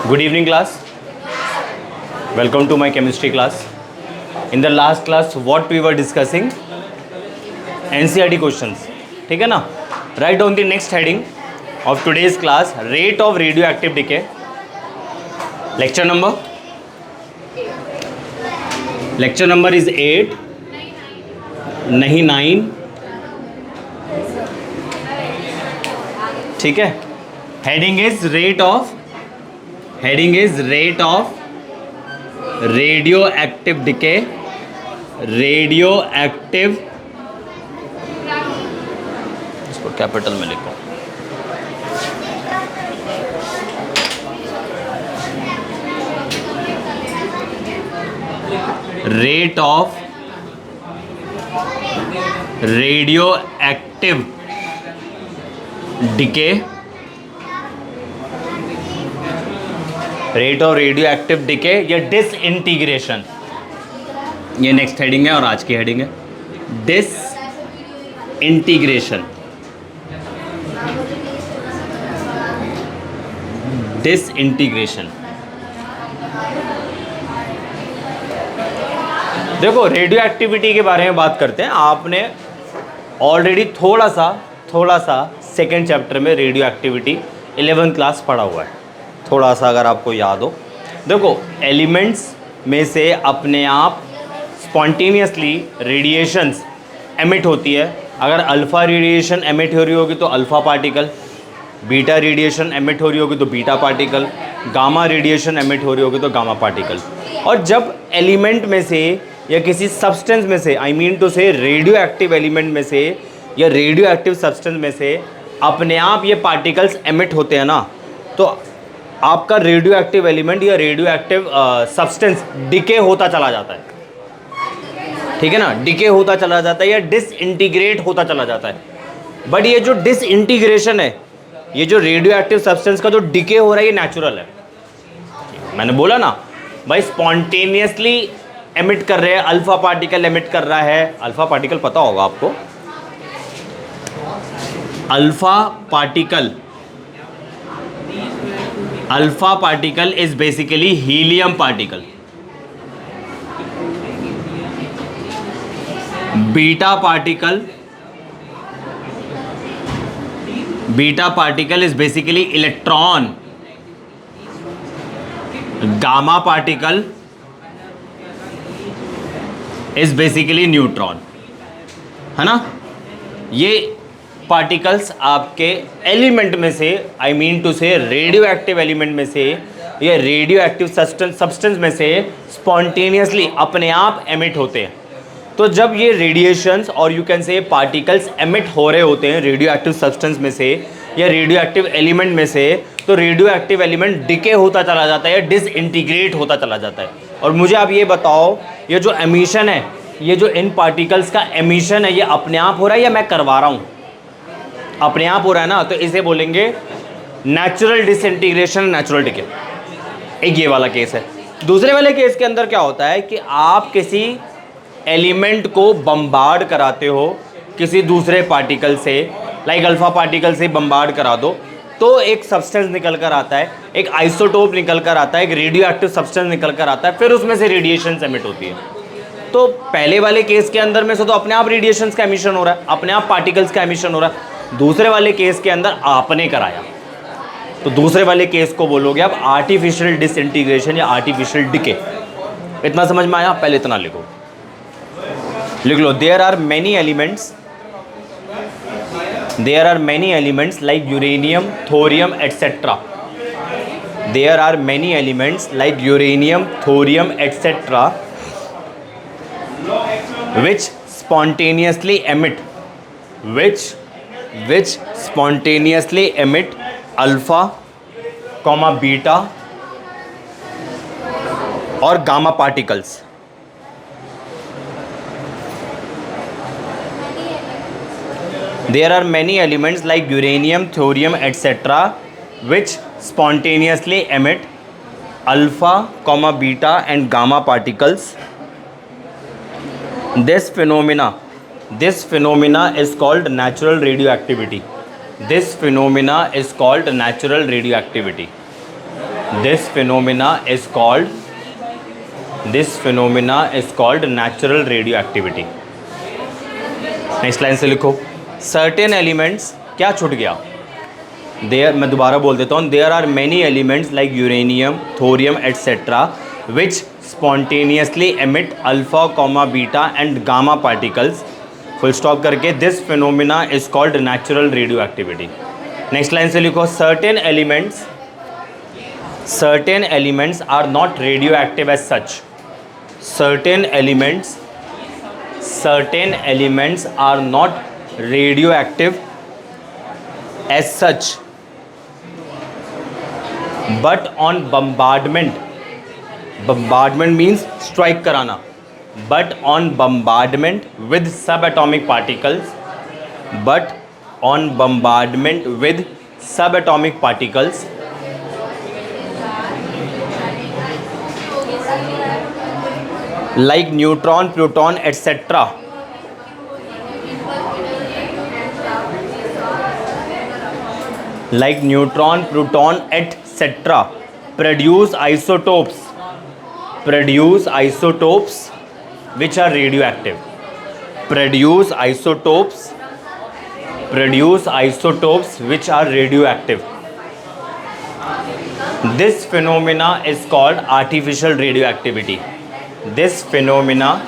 Good evening, class. Welcome to my chemistry class. In the last class, what we were discussing? NCERT questions. ठीक है ना? Write down the next heading of today's class: rate of radioactive decay. Lecture number? Lecture number is 8. नहीं 9. ठीक है? Heading is rate of radioactive decay. Radioactive, इसको capital में लिखो. Rate of radioactive decay. Rate of radio active decay या disintegration, ये next heading है और आज की हेडिंग है डिसइंटीग्रेशन. डिसइंटीग्रेशन. देखो, रेडियो एक्टिविटी के बारे में बात करते हैं. आपने ऑलरेडी थोड़ा सा सेकेंड चैप्टर में रेडियो एक्टिविटी 11th क्लास पढ़ा हुआ है. थोड़ा सा अगर आपको याद हो. देखो, एलिमेंट्स में से अपने आप स्पॉन्टेनियसली रेडिएशंस एमिट होती है. अगर अल्फ़ा रेडिएशन एमिट हो रही होगी तो alpha particle, beta radiation emit हो रही होगी तो beta particle, gamma radiation emit हो रही होगी तो गामा पार्टिकल. और जब एलिमेंट में से या किसी सब्सटेंस में से, आई मीन टू से रेडियो एक्टिव एलिमेंट में से या रेडियो एक्टिव सब्सटेंस में से अपने आप ये पार्टिकल्स एमिट होते हैं ना, तो आपका रेडियो एक्टिव एलिमेंट या रेडियो एक्टिव सब्सटेंस डिके होता चला जाता है. ठीक है ना, डिके होता चला जाता है या डिसइंटीग्रेट होता चला जाता है. बट ये जो डिसइंटीग्रेशन है, ये जो रेडियो एक्टिव सब्सटेंस का जो डिके हो रहा है, ये नेचुरल है. मैंने बोला ना भाई, स्पॉन्टेनियसली एमिट कर रहे हैं, अल्फा पार्टिकल एमिट कर रहा है. अल्फा पार्टिकल पता होगा आपको. Alpha particle is basically helium particle. Beta particle is basically electron. Gamma particle is basically neutron. है ना? ये पार्टिकल्स आपके एलिमेंट में से, आई मीन टू से रेडियो एक्टिव एलिमेंट में से या रेडियो एक्टिव सब्सटेंस में से स्पॉन्टेनियसली अपने आप एमिट होते हैं. तो जब ये रेडिएशंस और you can say particles emit हो रहे होते हैं रेडियो एक्टिव सब्सटेंस में से या रेडियो एक्टिव एलिमेंट में से, तो रेडियो एक्टिव एलिमेंट डिके होता चला जाता है या डिसइंटीग्रेट होता चला जाता है. और मुझे आप ये बताओ, ये जो एमिशन है, ये जो इन पार्टिकल्स का एमिशन है, ये अपने आप हो रहा है या मैं करवा रहा हूँ? अपने आप हो रहा है ना, तो इसे बोलेंगे नेचुरल डिसइंटीग्रेशन, नेचुरल डिके. एक ये वाला केस है. दूसरे वाले केस के अंदर क्या होता है कि आप किसी एलिमेंट को बम्बार्ड कराते हो किसी दूसरे पार्टिकल से, लाइक अल्फा पार्टिकल से बम्बार्ड करा दो, तो एक सब्सटेंस निकल कर आता है, एक आइसोटोप निकल कर आता है, एक रेडियो एक्टिव सब्सटेंस निकल कर आता है, फिर उसमें से रेडिएशन एमिट होती है. तो पहले वाले केस के अंदर में से तो अपने आप रेडिएशन का एमिशन हो रहा है, अपने आप पार्टिकल्स का एमिशन हो रहा है. दूसरे वाले केस के अंदर आपने कराया, तो दूसरे वाले केस को बोलोगे आप आर्टिफिशियल डिसइंटीग्रेशन या आर्टिफिशियल डिके. इतना समझ में आया? पहले इतना लिख लो. There are many elements like uranium, thorium etcetera. There are many elements like uranium, thorium etcetera which spontaneously emit alpha, beta और gamma particles. There are many elements like uranium, thorium, etc. which spontaneously emit alpha, beta and gamma particles. This phenomena is called natural radioactivity. This phenomena is called natural radioactivity. This phenomena is called natural radio activity. Next line से लिखो, certain elements, क्या छूट गया, there, मैं दोबारा बोल देता हूँ, there are many elements like uranium, thorium etcetera which spontaneously emit alpha comma beta and gamma particles, full stop करके, this phenomena is called natural radio activity. Next line से लिखो, certain elements are not radio active as such, certain elements are not radioactive as such, but on bombardment means strike कराना, but on bombardment with subatomic particles like neutron, proton, etc. Produce isotopes which are radioactive. Produce isotopes which are radioactive. This phenomena is called artificial radioactivity. This phenomena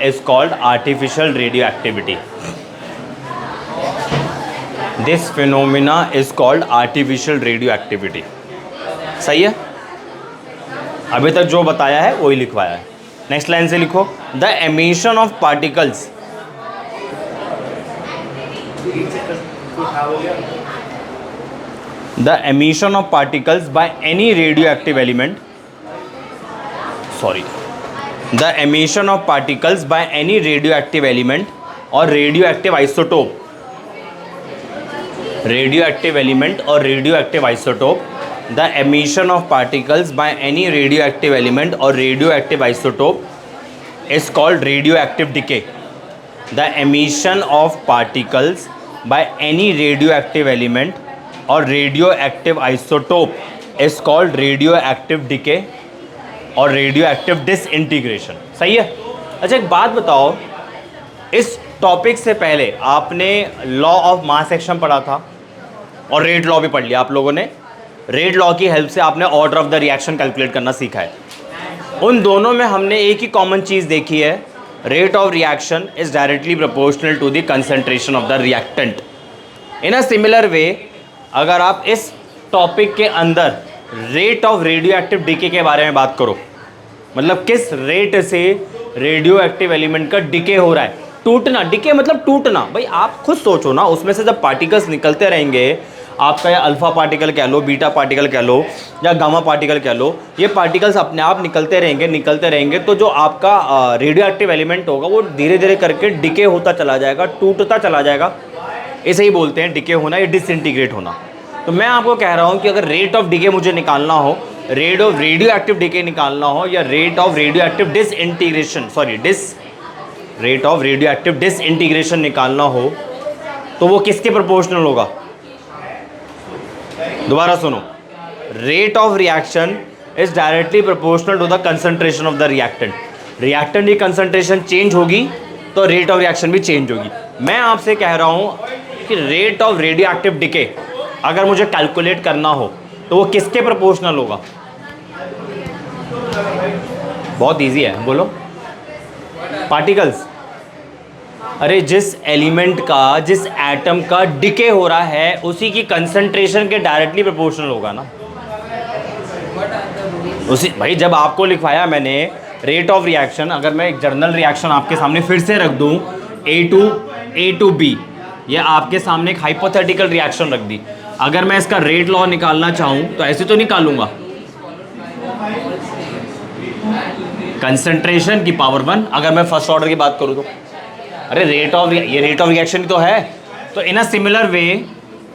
is called artificial radioactivity. This phenomena is called artificial radioactivity. सही है, अभी तक जो बताया है वही लिखवाया है। नेक्स्ट लाइन से लिखो, the emission of particles, the emission of particles by any radioactive element, the emission of particles by any radioactive element or radioactive isotope, the emission of particles by any radioactive element or radioactive isotope is called radioactive decay. The emission of particles by any radioactive element or radioactive isotope is called radioactive decay और radio active disintegration. सही है। अच्छा एक बात बताओ, इस topic से पहले आपने लॉ ऑफ मास एक्शन पढ़ा था और रेट लॉ भी पढ़ लिया आप लोगों ने। रेट लॉ की हेल्प से आपने order of the reaction calculate करना सीखा है। उन दोनों में हमने एक ही कॉमन चीज़ देखी है, rate of reaction is directly proportional to the concentration of the reactant. In a similar way अगर आप इस टॉपिक के अंदर rate of radio active decay के बारे में बात करो, मतलब किस रेट से रेडियो एक्टिव एलिमेंट का डिके हो रहा है, टूटना, डिके मतलब टूटना। भाई आप खुद सोचो ना, उसमें से जब पार्टिकल्स निकलते रहेंगे, आपका या अल्फा पार्टिकल कह लो, बीटा पार्टिकल कह लो या गामा पार्टिकल कह लो, ये पार्टिकल्स अपने आप निकलते रहेंगे तो जो आपका रेडियो एक्टिव एलिमेंट होगा वो धीरे धीरे करके डिके होता चला जाएगा, टूटता चला जाएगा। इसे ही बोलते हैं डिके होना या डिसइंटीग्रेट होना। तो मैं आपको कह रहा हूँ कि अगर रेट ऑफ डिके मुझे निकालना हो, rate of radio active decay निकालना हो या rate of radio active disintegration, rate of radio active disintegration निकालना हो तो वो किसके प्रोपोर्शनल होगा? दोबारा सुनो, rate of reaction is directly proportional to the concentration of the reactant. Reactant की कंसंट्रेशन चेंज होगी तो रेट ऑफ रिएक्शन भी चेंज होगी। मैं आपसे कह रहा हूँ कि rate of radio active decay अगर मुझे कैलकुलेट करना हो तो वो किसके प्रोपोर्शनल होगा? बहुत इजी है, बोलो। पार्टिकल्स। अरे जिस एलिमेंट का, जिस एटम का डिके हो रहा है उसी की कंसंट्रेशन के डायरेक्टली प्रोपोर्शनल होगा ना। उसी भाई जब आपको लिखवाया मैंने रेट ऑफ रिएक्शन, अगर मैं एक जर्नल रिएक्शन आपके सामने फिर से रख दूं, A टू B, ये आपके सामने एक हाइपोथेटिकल रिएक्शन रख दी, अगर मैं इसका रेट लॉ निकालना चाहूँ तो ऐसे तो निकालूंगा, कंसंट्रेशन की पावर 1। अगर मैं फर्स्ट ऑर्डर की बात करूँ तो अरे ये रेट ऑफ रिएक्शन तो है। तो इन अ सिमिलर वे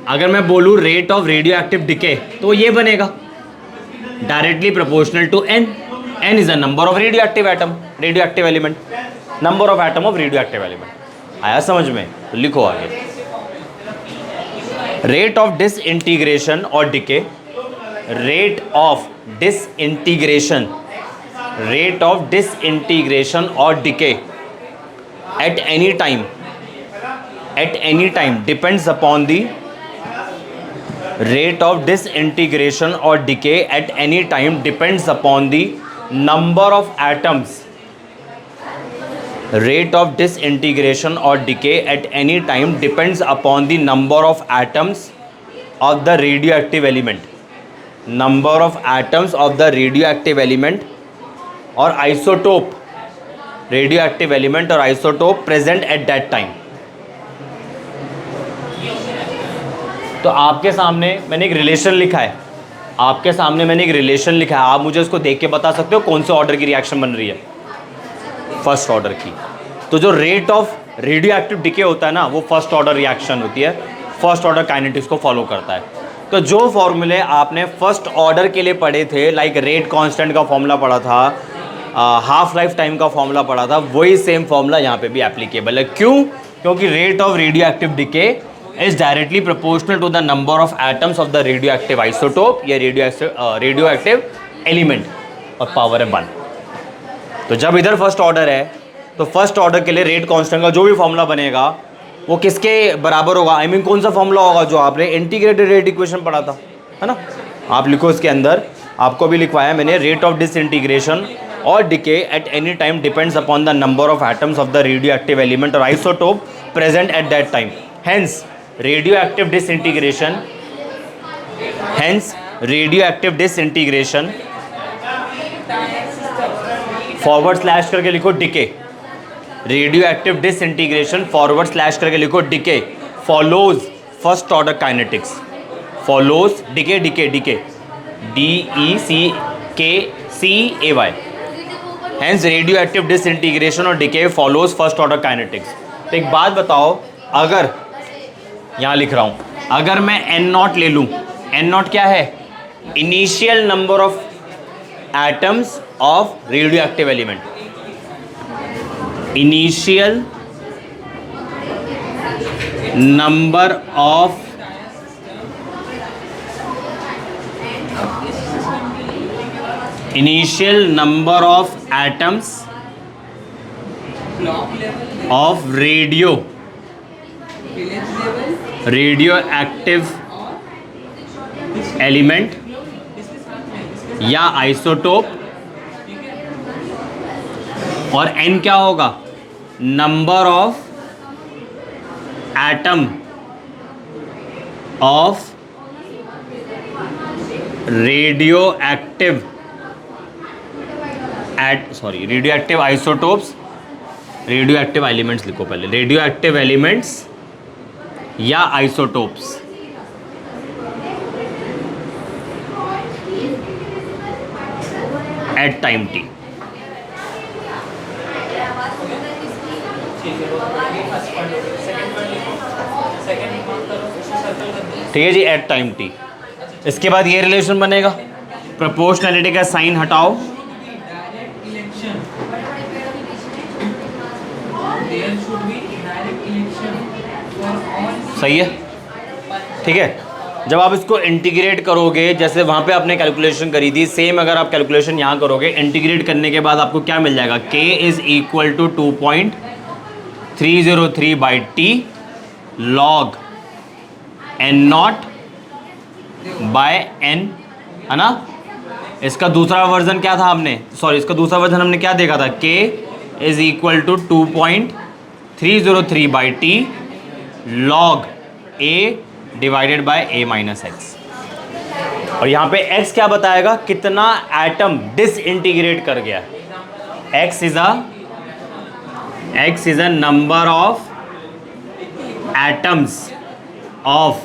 अगर मैं बोलूँ rate of radio active decay तो ये बनेगा directly proportional to n। n is a number of radioactive atom, radio active element, number of atom of radio active element. आया समझ में? तो लिखो आगे, रेट ऑफ डिसइंटीग्रेशन और decay rate of disintegration or decay at any time depends upon the rate of disintegration or decay at any time depends upon the number of atoms. Rate of disintegration or decay at any time depends upon the number of atoms of the radioactive element. Number of atoms of the radioactive element or isotope, radioactive element or isotope present at that time. तो आपके सामने मैंने एक relation लिखा है, आप मुझे उसको देख के बता सकते हो कौन से ऑर्डर की रिएक्शन बन रही है, फर्स्ट ऑर्डर की. तो जो rate of radio active decay होता है ना, वो फर्स्ट ऑर्डर रिएक्शन होती है, फर्स्ट ऑर्डर काइनेटिक्स को फॉलो करता है. तो जो फॉर्मूले आपने फर्स्ट ऑर्डर के लिए पढ़े थे, लाइक रेट कांस्टेंट का फॉर्मूला पढ़ा था, हाफ लाइफ टाइम का फॉर्मूला पढ़ा था, वही सेम फॉर्मूला यहाँ पे भी एप्लीकेबल है. क्यों? क्योंकि rate of radio active decay is directly proportional to the number of atoms of the radio active isotope या रेडियो एक्टिव एलिमेंट, और पावर है 1. तो जब इधर फर्स्ट ऑर्डर है तो फर्स्ट ऑर्डर के लिए रेट कांस्टेंट का जो भी फॉर्मूला बनेगा वो किसके बराबर होगा? आई मीन कौन सा फॉर्मूला होगा? जो आपने इंटीग्रेटेड रेट इक्वेशन पढ़ा था, है ना. आप लिखो इसके अंदर, आपको भी लिखवाया मैंने, रेट ऑफ डिसइंटीग्रेशन और decay at any time depends upon the number of atoms of the radio active element और isotope present at that time. Hence radio active disintegration forward slash करके लिखो decay, radio active disintegration forward slash करके लिखो decay follows first order kinetics, follows decay DECKCAY. Hence radio active disintegration और decay follows first order kinetics. तो एक बात बताओ, अगर यहाँ लिख रहा हूँ, अगर मैं N0 ले लूँ, N0 क्या है? Initial number of atoms of radio active element, initial number of atoms of radio active element या आइसोटोप, और N क्या होगा? Number of atom of radio active isotopes, radio active elements लिखो पहले, रेडियो एक्टिव एलिमेंट्स या isotopes at time t. ठीक है जी, at time t. इसके बाद ये रिलेशन बनेगा, प्रोपोर्शनैलिटी का साइन हटाओ, सही है, ठीक है. जब आप इसको इंटीग्रेट करोगे, जैसे वहाँ पे आपने कैलकुलेशन करी थी, सेम अगर आप कैलकुलेशन यहाँ करोगे, इंटीग्रेट करने के बाद आपको क्या मिल जाएगा? k is equal to 2.303 by T log N0 by N, है ना. इसका दूसरा वर्जन क्या था इसका दूसरा वर्जन हमने क्या देखा था? k is equal to 2.303 by T log a divided by a minus x. और यहाँ पे x क्या बताएगा? कितना एटम डिसइंटीग्रेट कर गया. x is a number of atoms of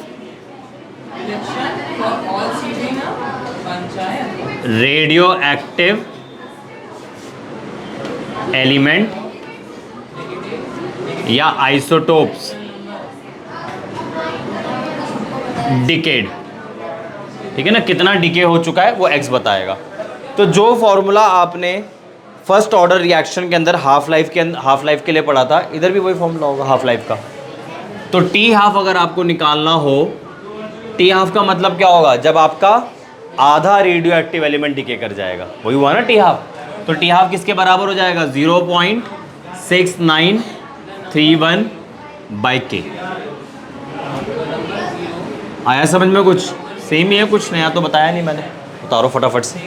radio active element या आइसोटोप्स डिकेड. ठीक है ना, कितना डिके हो चुका है वो x बताएगा. तो जो फॉर्मूला आपने फर्स्ट ऑर्डर रिएक्शन के अंदर हाफ लाइफ के लिए पढ़ा था, इधर भी वही फॉर्मूला होगा हाफ लाइफ का. तो टी हाफ अगर आपको निकालना हो, टी हाफ का मतलब क्या होगा? जब आपका आधा रेडियो एक्टिव एलिमेंट डिके कर जाएगा, वही हुआ ना टी हाफ। तो टी हाफ किसके बराबर हो जाएगा? 0.6931 बाई के। आया समझ में? कुछ सेम ही है, कुछ नया तो बताया नहीं मैंने। उतारो फटाफट से।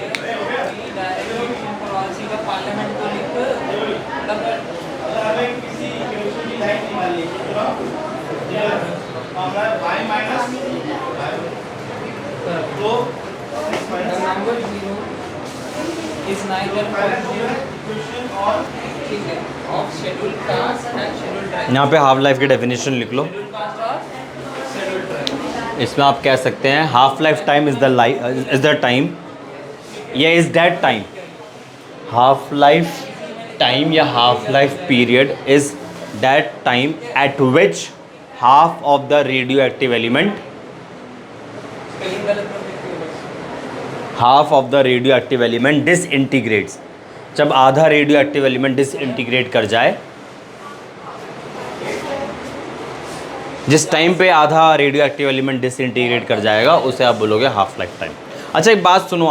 यहाँ पे हाफ लाइफ की डेफिनेशन लिख लो। इसमें आप कह सकते हैं half life time is the time या is that time. Half life time या half life period is that time at which half of the radio active element disintegrates. जब आधा रेडियो एक्टिव एलिमेंट डिसइंटीग्रेट कर जाए, जिस time पे आधा radio active element disintegrate कर जाएगा उसे आप बोलोगे हाफ लाइफ टाइम। अच्छा एक बात सुनो,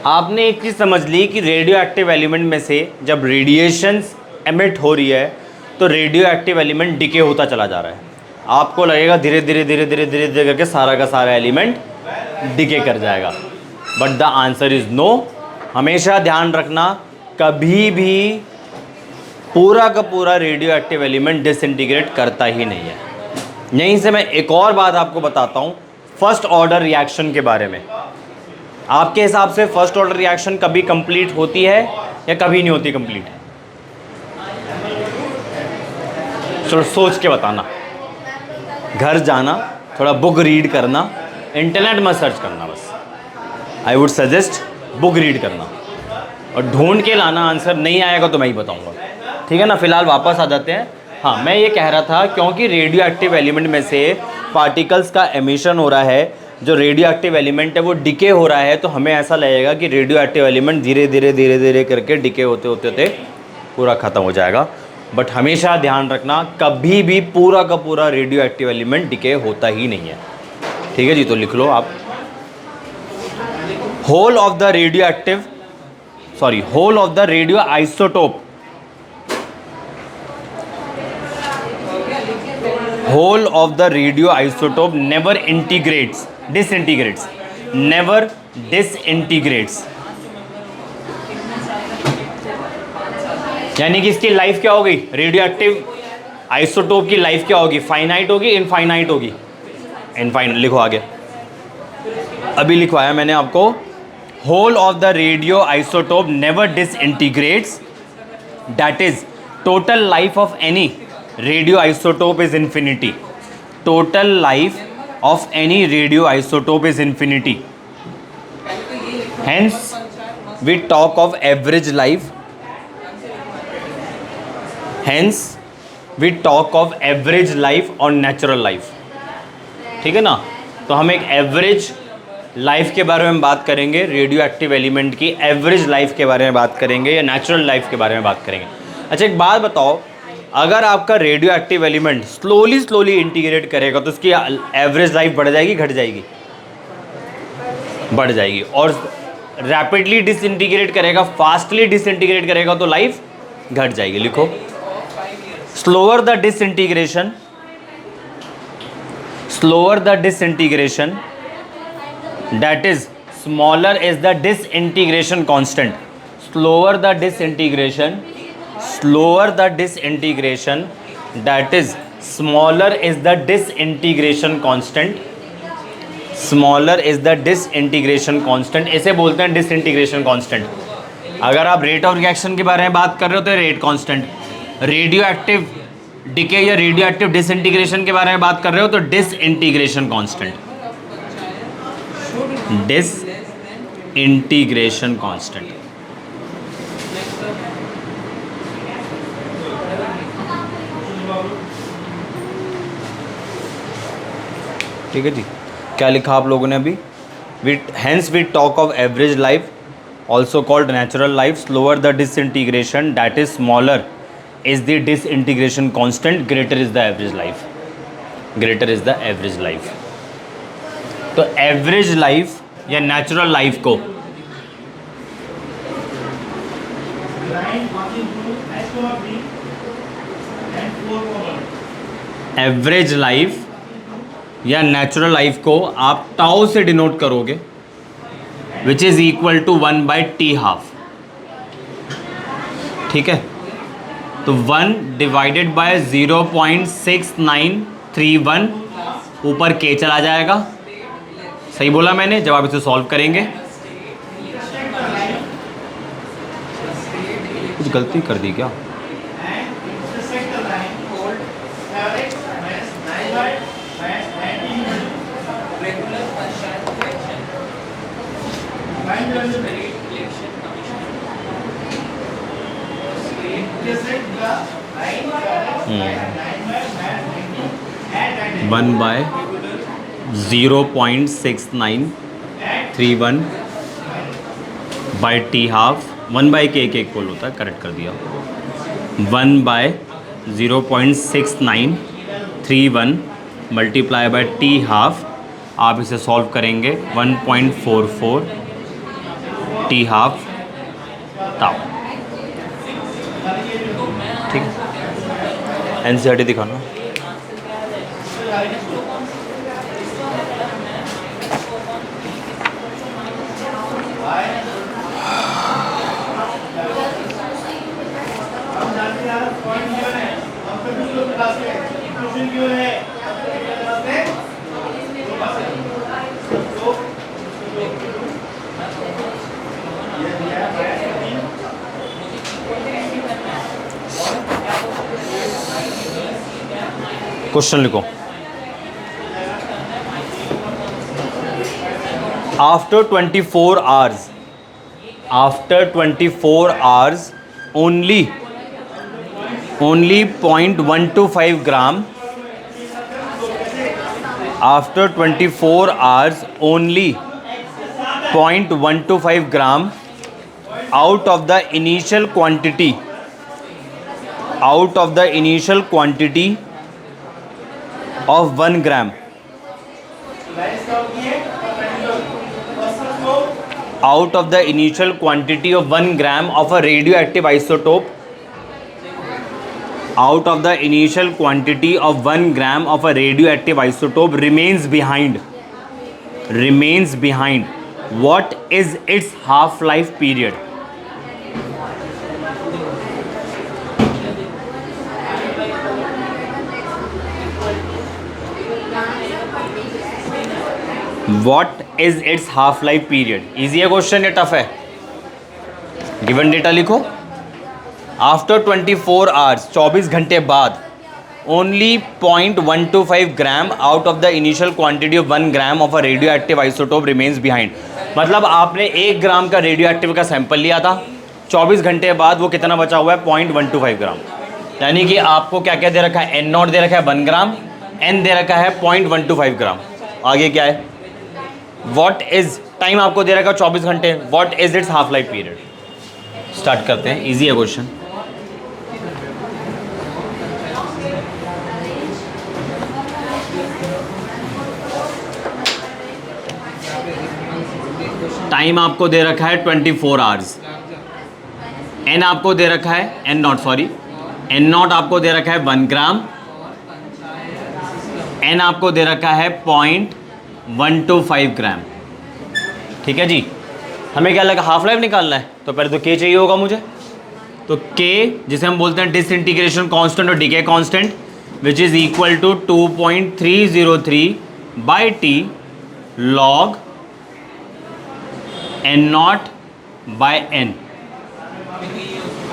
आपने एक चीज़ समझ ली कि रेडियो एक्टिव एलिमेंट में से जब रेडिएशंस एमिट हो रही है तो रेडियो एक्टिव एलिमेंट डिके होता चला जा रहा है। आपको लगेगा धीरे धीरे धीरे धीरे धीरे धीरे करके सारा का सारा एलिमेंट डिके कर जाएगा, but the answer is no. हमेशा ध्यान रखना, कभी भी पूरा का पूरा रेडियो एक्टिव एलिमेंट डिसइंटीग्रेट करता ही नहीं है। यहीं से मैं एक और बात आपको बताता हूँ फर्स्ट ऑर्डर रिएक्शन के बारे में। आपके हिसाब से फर्स्ट ऑर्डर रिएक्शन कभी कंप्लीट होती है या कभी नहीं होती कंप्लीट? चलो सोच के बताना, घर जाना, थोड़ा बुक रीड करना, इंटरनेट में सर्च करना। बस I would suggest book read करना और ढूंढ के लाना आंसर। नहीं आएगा तो मैं ही बताऊंगा, ठीक है ना। फिलहाल वापस आ जाते हैं। हाँ, मैं ये कह रहा था क्योंकि रेडियो एक्टिव एलिमेंट में से पार्टिकल्स का एमिशन हो रहा है, जो रेडियो एक्टिव एलिमेंट है वो डिके हो रहा है, तो हमें ऐसा लगेगा कि रेडियो एक्टिव एलिमेंट धीरे धीरे धीरे धीरे करके डिके होते होते होते पूरा ख़त्म हो जाएगा। बट हमेशा ध्यान रखना, कभी भी पूरा का पूरा रेडियो एक्टिव एलिमेंट डिके होता ही नहीं है, ठीक है जी। तो लिख लो आप, whole of the radioisotope, whole of the radioisotope never disintegrates। यानी कि इसकी लाइफ क्या होगी? रेडियो एक्टिव आइसोटोप की लाइफ क्या होगी? फाइनाइट होगी, इनफाइनाइट होगी? इनफाइनाइट। लिखो आगे, अभी लिखवाया मैंने आपको। Whole of the radioisotope never disintegrates, that is total life of any radioisotope is infinity। total life of any radioisotope is infinity, hence we talk of average life, or natural life, ठीक है ना। तो हम एक average life के बारे में बात करेंगे, रेडियो एक्टिव एलिमेंट की एवरेज लाइफ के बारे में बात करेंगे या नेचुरल लाइफ के बारे में बात करेंगे। अच्छा एक बात बताओ, अगर आपका radio active element slowly integrate करेगा तो उसकी एवरेज लाइफ बढ़ जाएगी घट जाएगी? बढ़ जाएगी। और रैपिडली डिसइंटीग्रेट करेगा, फास्टली डिसइंटीग्रेट करेगा तो लाइफ घट जाएगी। लिखो, slower the disintegration that is smaller is the disintegration constant. slower the disintegration, that is smaller is the disintegration constant, इसे बोलते हैं डिसइंटीग्रेशन कांस्टेंट। अगर आप रेट ऑफ रिएक्शन के बारे में बात कर रहे हो तो rate constant, radio active decay या रेडियो एक्टिव डिसइंटीग्रेशन के बारे में बात कर रहे हो तो डिसइंटीग्रेशन कांस्टेंट, डिसइंटीग्रेशन कांस्टेंट। ठीक है जी, क्या लिखा आप लोगों ने अभी? Hence we talk of average life, also called natural life. Slower the disintegration, that is smaller is the disintegration constant, greater is the average life. तो average life या नेचुरल लाइफ को? एवरेज लाइफ या natural life को आप tau से denote करोगे, विच is equal to 1/t²। ठीक है, तो 1 डिवाइडेड बाय 0.6931, ऊपर k चला जाएगा। सही बोला मैंने? जब आप इसे सॉल्व करेंगे, कुछ गलती कर दी क्या? One by 0.6931 by t², 1/k एक इक्वल होता है, करेक्ट कर दिया। 1/0.6931 मल्टीप्लाई बाय t², आप इसे सॉल्व करेंगे 1.44 t² टाउ। ठीक है, एनसीईआरटी दिखाना। क्वेश्चन लिखो। After 24 hours, after 24 hours only 0.125 gram, after 24 hours only 0.125 gram out of the initial quantity, out of the initial quantity of 1 gram, out of the initial quantity of 1 gram of a radioactive isotope, out of the initial quantity of 1 gram of a radioactive isotope remains behind, what is its half-life period? What is its half-life period? Easy है question या tough है? Given data लिखो। After 24 hours, 24 घंटे बाद, only 0.125 gram out of the initial quantity of 1 gram of a radio active isotope remains behind. मतलब आपने 1 ग्राम का radio active का सैंपल लिया था, 24 घंटे बाद वो कितना बचा हुआ है? 0.125 ग्राम। यानी कि आपको क्या क्या दे रखा है? N0 दे रखा है 1 ग्राम, N दे रखा है 0.125 ग्राम। आगे क्या है? वॉट इज टाइम आपको दे रखा है 24 घंटे, what is it's half life period? Start करते हैं, इजी है क्वेश्चन। टाइम आपको दे रखा है 24 hours, एन आपको दे रखा है N0 सॉरी, N0 आपको दे रखा है 1 ग्राम, एन आपको दे रखा है 0.125 ग्राम। ठीक है जी, हमें क्या लगा? हाफ लाइफ निकालना है, तो पहले तो के चाहिए होगा मुझे। तो के जिसे हम बोलते हैं डिसइंटीग्रेशन कांस्टेंट और decay constant, which is equal to 2.303 by T log N0 by N।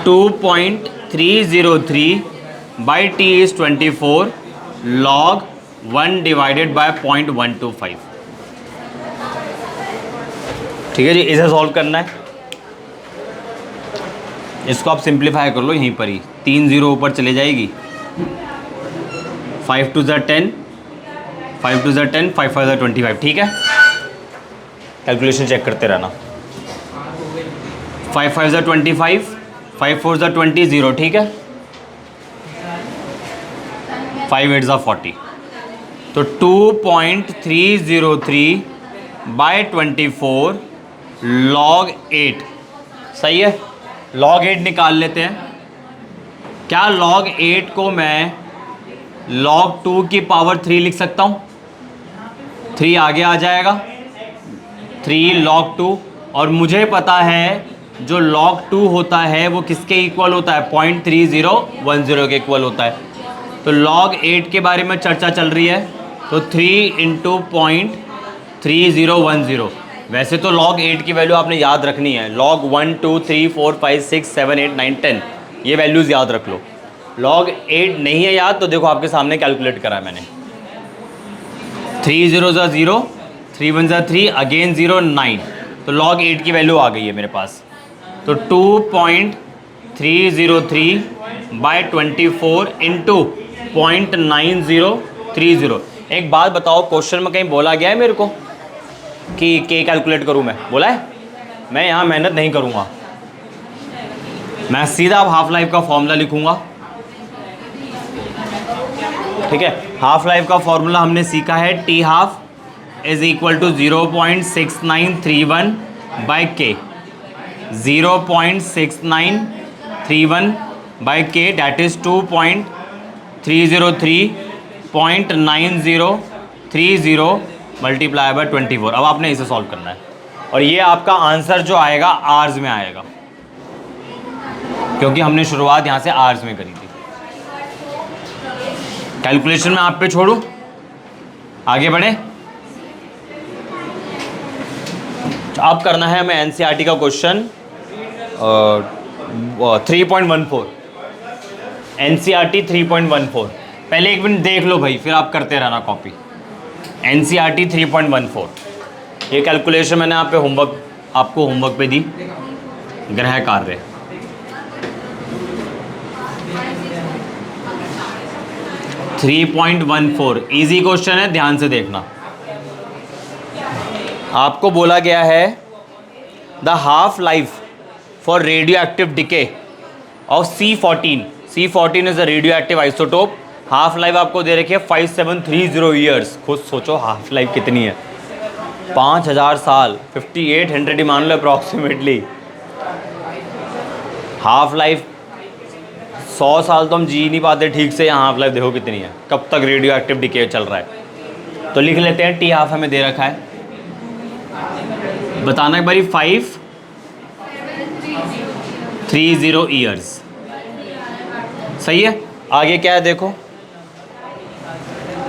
2.303 by T is 24 log 1 divided by 0.125। ठीक है जी, इसे सॉल्व करना है। इसको आप सिंप्लीफाई कर लो यहीं पर ही, 3 0 ऊपर चले जाएगी, 5 2 10, 5 2 10, 5 5 25। ठीक है, कैलकुलेशन चेक करते रहना। 5 5 25, 5 4 20, 0। ठीक है, 5 8 40। तो 2.303 बाय 24 log 8। सही है, log 8 निकाल लेते हैं। क्या log 8 को मैं log 2 की पावर 3 लिख सकता हूँ? 3 आगे आ जाएगा, 3 log 2। और मुझे पता है जो log 2 होता है वो किसके इक्वल होता है? 0.3010 के इक्वल होता है। तो log 8 के बारे में चर्चा चल रही है, तो 3 इंटू 0.3010। वैसे तो log 8 की वैल्यू आपने याद रखनी है, log 1 2 3 4 5 6 7 8 9 10, ये वैल्यूज़ याद रख लो। log 8 नहीं है याद तो देखो आपके सामने कैलकुलेट करा है मैंने। 3 0 0, 3 1 3, अगेन 0 9, तो log 8 की वैल्यू आ गई है मेरे पास। तो 2.303 बाय 24 इंटू 0.9030। एक बात बताओ, क्वेश्चन में कहीं बोला गया है मेरे को कि के कैलकुलेट करूं? मैं बोला है? मैं यहाँ मेहनत नहीं करूँगा, मैं सीधा अब हाफ लाइफ का फॉर्मूला लिखूंगा। ठीक है, हाफ लाइफ का फॉर्मूला हमने सीखा है, T half is equal to 0.6931 by K, 0.6931 by के, डैट इज 2.303.9030 मल्टीप्लाई बाय 24। अब आपने इसे सॉल्व करना है और ये आपका आंसर जो आएगा आर्स में आएगा, क्योंकि हमने शुरुआत यहाँ से आर्स में करी थी। कैलकुलेशन में आप पे छोड़ू, आगे बढ़े। अब करना है हमें एनसीईआरटी का क्वेश्चन 3.14, एनसीईआरटी 3.14। पहले एक मिनट देख लो भाई, फिर आप करते रहना कॉपी। एनसीईआरटी 3.14, ये कैलकुलेशन मैंने आप पे आपको होमवर्क पे दी, गृह कार्य। थ्री 3.14 इजी क्वेश्चन है, ध्यान से देखना। आपको बोला गया है the half life for radio active decay of C14। C14 is a radio active isotope. Half life आपको दे रखी है 5730 ईयर्स। खुद सोचो हाफ लाइफ कितनी है, 5000 साल, 5800 ही मान लो अप्रॉक्सीमेटली। हाफ लाइफ 100 साल तो हम जी नहीं पाते ठीक से, यहाँ हाफ लाइफ देखो कितनी है, कब तक रेडियो एक्टिव डिके चल रहा है। तो लिख लेते हैं, टी हाफ हमें दे रखा है, बताना एक बारी 530 ईयर्स। सही है, आगे क्या है देखो,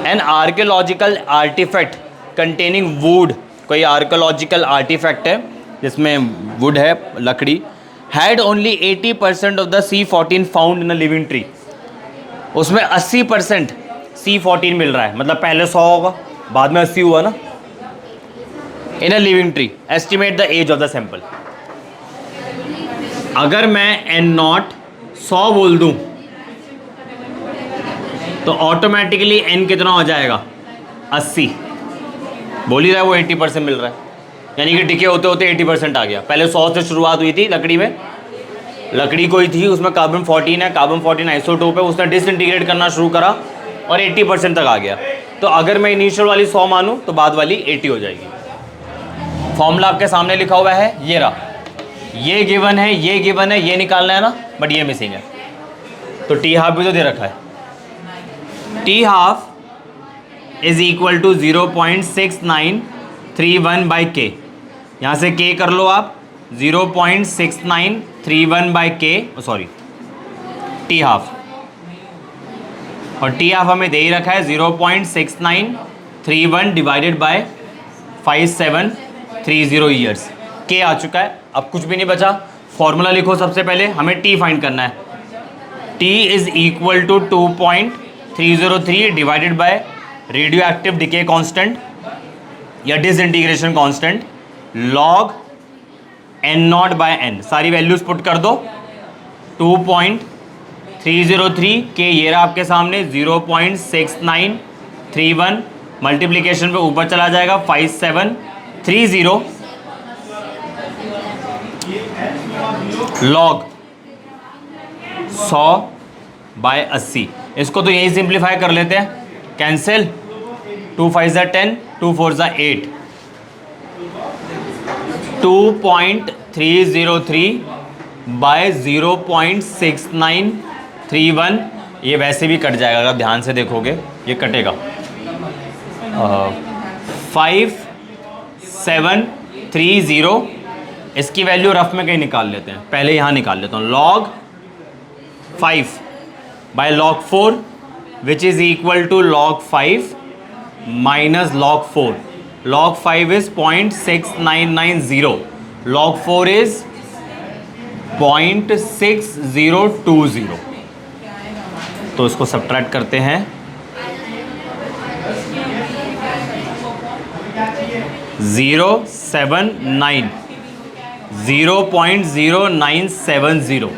an archaeological artifact containing wood, कोई आर्कियोलॉजिकल आर्टिफैक्ट है जिसमें वुड है, लकड़ी, had only 80% of the C14 found in a living tree. उसमें 80% C14 मिल रहा है, मतलब पहले 100 होगा, बाद में 80 हुआ ना। In a living tree, estimate the age of the sample. अगर मैं N0 100 बोल दूं तो ऑटोमेटिकली N कितना हो जाएगा? 80। बोल ही रहा है वो 80% मिल रहा है, यानी कि डिके होते होते 80% आ गया। पहले 100 से शुरुआत हुई थी लकड़ी में, लकड़ी कोई थी उसमें कार्बन 14 है, कार्बन 14 आइसोटोप है, उसने डिसइंटीग्रेट करना शुरू करा और 80% तक आ गया। तो अगर मैं इनिशियल वाली 100 मानूं तो बाद वाली 80 हो जाएगी। फॉर्मूला आपके सामने लिखा हुआ है, ये रहा, ये गिवन है, ये गिवन है, ये निकालना है ना, बट ये मिसिंग है। तो टी हाफ भी तो दे रखा है, T half is equal to 0.6931 by K. यहाँ से के कर लो आप, 0.6931 बाई के, सॉरी टी हाफ, और टी हाफ हमें दे ही रखा है 0.6931 डिवाइडेड बाय 5730 ईयर्स। के आ चुका है, अब कुछ भी नहीं बचा। फॉर्मूला लिखो, सबसे पहले हमें टी फाइंड करना है। T is equal to 2.303 divided by radio active decay constant या disintegration constant log N0 by N। सारी वैल्यूज पुट कर दो। 2.303 के ये रहा आपके सामने, 0.6931 मल्टीप्लीकेशन पे ऊपर चला जाएगा 5730 लॉग 100 बाय 80। इसको तो यही सिंप्लीफाई कर लेते हैं, कैंसिल, 2 5 10, 2 4 8, 2.303 बाय 0.6931, ये वैसे भी कट जाएगा अगर ध्यान से देखोगे, ये कटेगा। 5730, इसकी वैल्यू रफ में कहीं निकाल लेते हैं, पहले यहाँ निकाल लेता हूँ। log 5 by log 4 which is equal to log 5 minus log 4। log 5 is 0.6990, log 4 is 0.6020। तो इसको सब्ट्रैक्ट करते हैं, 0.0970,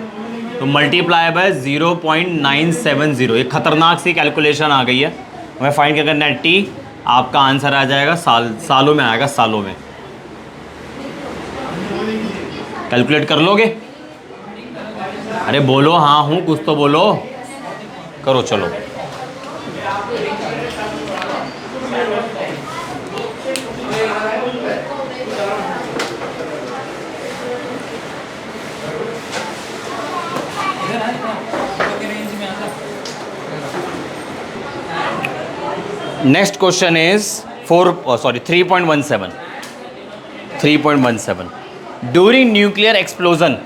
तो मल्टीप्लाई बाय 0.970। ये खतरनाक सी कैलकुलेशन आ गई है। हमें फाइंड करना है टी, आपका आंसर आ जाएगा सालों में आएगा, सालों में। कैलकुलेट कर लोगे? अरे बोलो हाँ हूँ, कुछ तो बोलो, करो चलो। Next question is 3.17। During nuclear explosion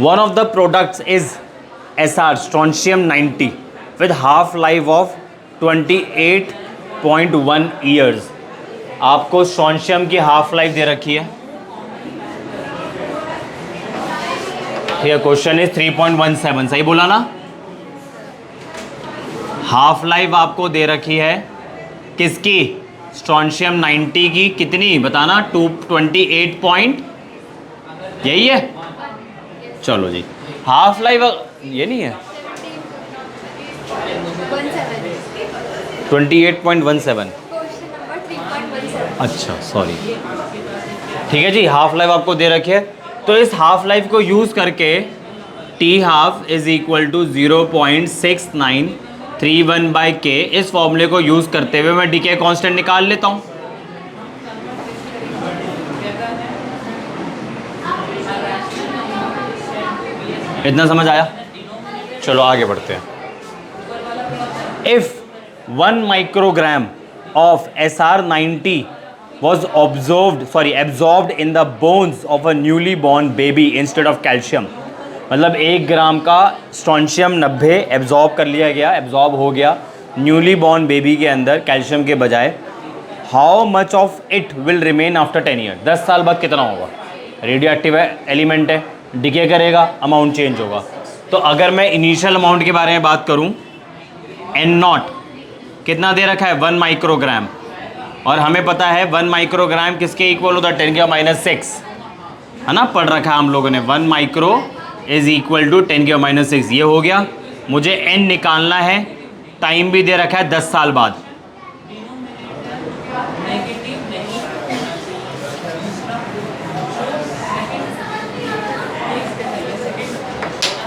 one of the products is SR strontium 90 with half life of 28.1 years। आपको स्ट्रॉन्शियम की हाफ लाइफ दे रखी है। ये क्वेश्चन इज 3.17, सही बोला ना? हाफ लाइफ आपको दे रखी है किसकी? स्ट्रॉन्शियम 90 की। कितनी बताना? 228 पॉइंट, यही है। चलो जी, हाफ लाइफ ये नहीं है, 28.17। अच्छा सॉरी, ठीक है जी। हाफ लाइफ आपको दे रखी है, तो इस हाफ लाइफ को यूज करके T half is equal to 0.6931 by K, इस फॉर्मूले को यूज करते हुए मैं डीके कांस्टेंट निकाल लेता हूं। इतना समझ आया? चलो आगे बढ़ते हैं। If 1 microgram of SR90 was absorbed in the bones of a newly born baby instead of calcium, मतलब 1 ग्राम का स्ट्रॉन्शियम 90 एब्जॉर्ब कर लिया गया, एब्जॉर्ब हो गया न्यूली बॉर्न बेबी के अंदर कैल्शियम के बजाय, how much of it will remain after 10 year? 10 साल बाद कितना होगा? रेडियो एक्टिव एलिमेंट है, डिके करेगा, अमाउंट चेंज होगा। तो अगर मैं इनिशियल अमाउंट के बारे में बात करूं, N0 कितना दे रखा है? 1 माइक्रोग्राम, और हमें पता है 1 माइक्रोग्राम किसके इक्वल होता है? 10⁻⁶, है ना? पढ़ रखा है हम लोगों ने, 1 माइक्रो इज इक्वल टू 10⁻⁶। ये हो गया। मुझे N निकालना है, टाइम भी दे रखा है 10 साल बाद।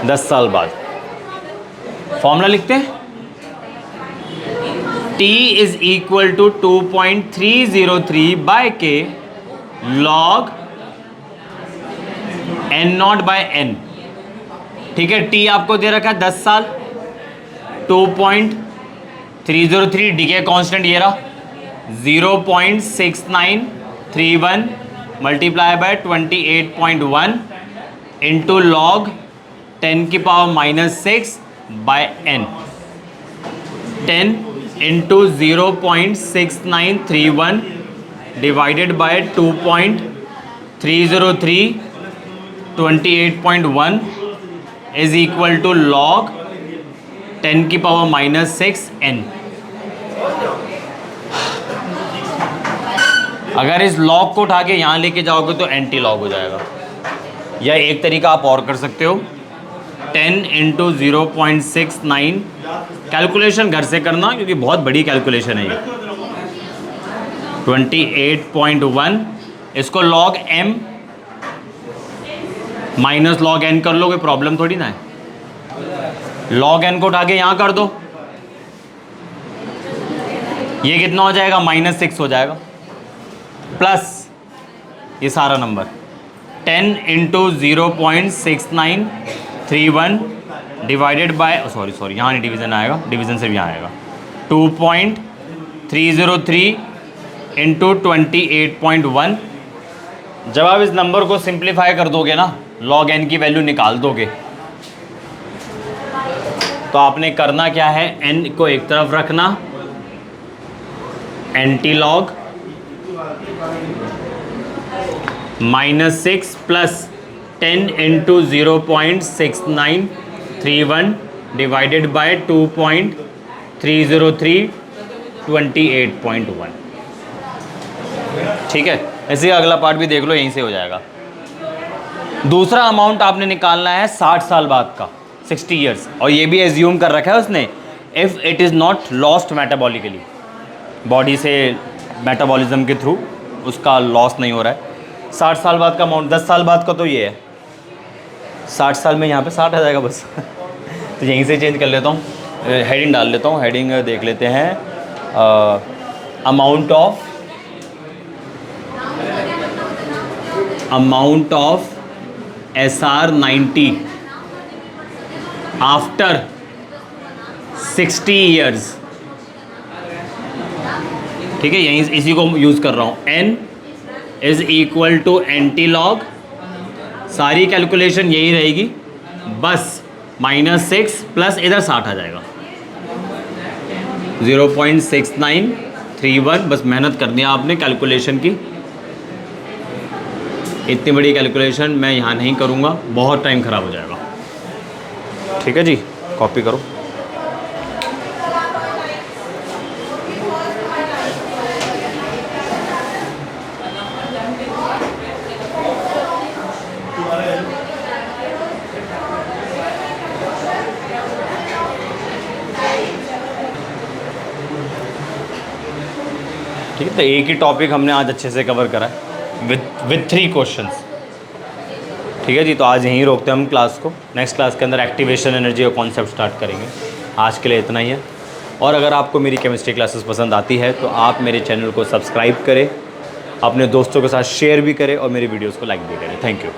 दस साल बाद फॉर्मूला लिखते हैं। T is equal to 2.303 by K log N0 by N। ठीक है, T आपको दे रखा है 10 साल, 2.303 डीके कांस्टेंट ये रहा, 0.6931 multiply by 28.1 into log 10⁻⁶ by n। 10 into 0.6931 divided by 2.303 28.1 is equal to log 10⁻⁶ n। अगर इस लॉग को उठा के यहाँ लेके जाओगे तो एंटी लॉग हो जाएगा। या एक तरीका आप और कर सकते हो, 10 इंटू 0.69, कैलकुलेशन घर से करना क्योंकि बहुत बड़ी कैलकुलेशन है ये। 28.1, इसको log m minus log n कर लो, कोई प्रॉब्लम थोड़ी ना है। लॉग n को उठा के यहाँ कर दो, ये कितना हो जाएगा? -6 हो जाएगा, प्लस ये सारा number 10 into 0.6931 divided bye, sorry यहाँ नहीं डिवीज़न आएगा, डिवीज़न सिर्फ यहाँ आएगा, 2.303 इंटू 28.1। जब आप इस नंबर को सिंप्लीफाई कर दोगे ना, log n की वैल्यू निकाल दोगे, तो आपने करना क्या है, n को एक तरफ रखना, anti log -6 plus 10 into 0.6931 divided by 2.303 28.1। ठीक है, ऐसे ही अगला पार्ट भी देख लो, यहीं से हो जाएगा। दूसरा अमाउंट आपने निकालना है 60 साल बाद का, 60 ईयर्स, और ये भी एज्यूम कर रखा है उसने, if it is not lost metabolically, body से मेटाबॉलिज्म के थ्रू उसका लॉस नहीं हो रहा है। 60 साल बाद का अमाउंट, 10 साल बाद का तो ये है, 60 साल में यहाँ पे 60 आ जाएगा बस तो यहीं से चेंज कर लेता हूँ, हेडिंग डाल लेता हूँ, हेडिंग देख लेते हैं, amount of SR90 after 60 years. ठीक है, यहीं इसी को यूज़ कर रहा हूँ। n is equal to antilog, सारी कैलकुलेशन यही रहेगी, बस -6 प्लस इधर 60 आ जाएगा, 0.6931। बस मेहनत करनी है आपने कैलकुलेशन की, इतनी बड़ी कैलकुलेशन मैं यहाँ नहीं करूँगा, बहुत टाइम ख़राब हो जाएगा। ठीक है जी, कॉपी करो। ठीक है, तो एक ही टॉपिक हमने आज अच्छे से कवर करा है विथ 3 क्वेश्चंस। ठीक है जी, तो आज यहीं रोकते हैं हम क्लास को, नेक्स्ट क्लास के अंदर एक्टिवेशन एनर्जी का कॉन्सेप्ट स्टार्ट करेंगे। आज के लिए इतना ही है, और अगर आपको मेरी केमिस्ट्री क्लासेस पसंद आती है तो आप मेरे चैनल को सब्सक्राइब करें, अपने दोस्तों के साथ शेयर भी करें और मेरी वीडियोज़ को लाइक भी करें। Thank you.